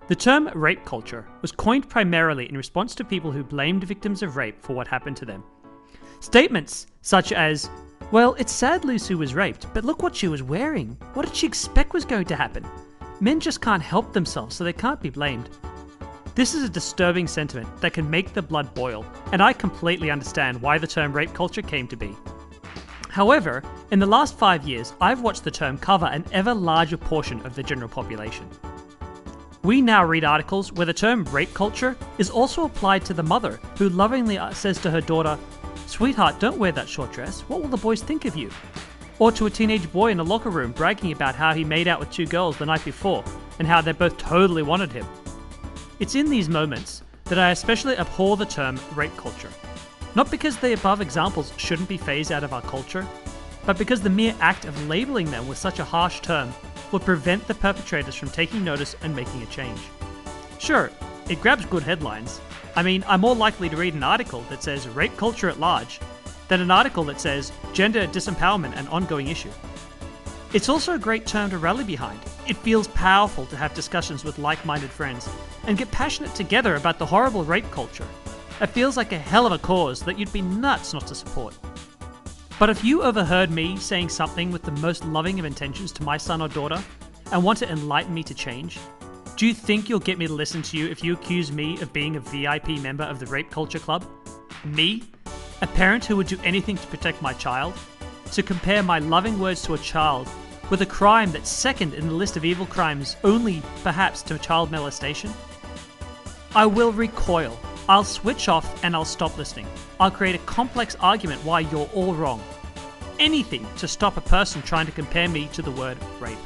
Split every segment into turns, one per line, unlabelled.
The term rape culture was coined primarily in response to people who blamed victims of rape for what happened to them. Statements such as, "Well, it's sad Lucy was raped, but look what she was wearing. What did she expect was going to happen? Men just can't help themselves, so they can't be blamed." This is a disturbing sentiment that can make the blood boil, and I completely understand why the term rape culture came to be. However, in the last 5 years, I've watched the term cover an ever larger portion of the general population. We now read articles where the term rape culture is also applied to the mother who lovingly says to her daughter, "Sweetheart, don't wear that short dress. What will the boys think of you?" Or to a teenage boy in a locker room bragging about how he made out with 2 girls the night before and how they both totally wanted him. It's in these moments that I especially abhor the term rape culture. Not because the above examples shouldn't be phased out of our culture, but because the mere act of labeling them with such a harsh term would prevent the perpetrators from taking notice and making a change. Sure, it grabs good headlines. I mean, I'm more likely to read an article that says rape culture at large than an article that says gender disempowerment an ongoing issue. It's also a great term to rally behind. It feels powerful to have discussions with like-minded friends and get passionate together about the horrible rape culture. It feels like a hell of a cause that you'd be nuts not to support. But if you overheard me saying something with the most loving of intentions to my son or daughter and want to enlighten me to change, do you think you'll get me to listen to you if you accuse me of being a VIP member of the Rape Culture Club? Me? A parent who would do anything to protect my child? To compare my loving words to a child with a crime that's second in the list of evil crimes only perhaps to child molestation? I will recoil. I'll switch off and I'll stop listening. I'll create a complex argument why you're all wrong. Anything to stop a person trying to compare me to the word rape.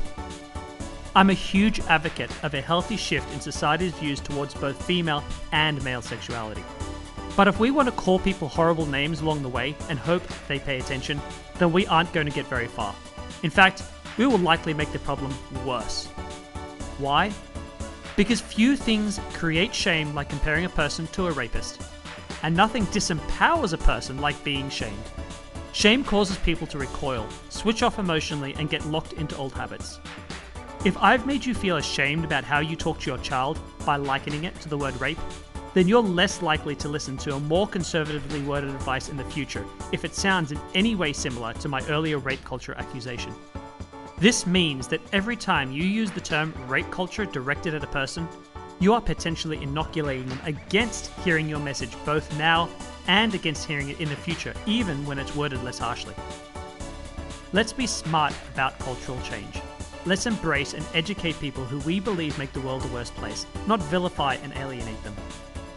I'm a huge advocate of a healthy shift in society's views towards both female and male sexuality. But if we want to call people horrible names along the way and hope they pay attention, then we aren't going to get very far. In fact, we will likely make the problem worse. Why? Because few things create shame like comparing a person to a rapist, and nothing disempowers a person like being shamed. Shame causes people to recoil, switch off emotionally, and get locked into old habits. If I've made you feel ashamed about how you talk to your child by likening it to the word rape, then you're less likely to listen to a more conservatively worded advice in the future if it sounds in any way similar to my earlier rape culture accusation. This means that every time you use the term rape culture directed at a person, you are potentially inoculating them against hearing your message both now and against hearing it in the future, even when it's worded less harshly. Let's be smart about cultural change. Let's embrace and educate people who we believe make the world a worse place, not vilify and alienate them.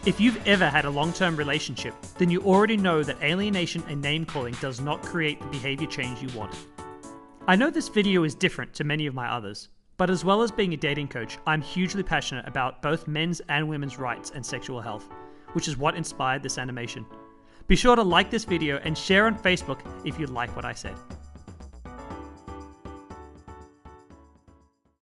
If you've ever had a long-term relationship, then you already know that alienation and name-calling does not create the behavior change you want. I know this video is different to many of my others, but as well as being a dating coach, I'm hugely passionate about both men's and women's rights and sexual health, which is what inspired this animation. Be sure to like this video and share on Facebook if you like what I said.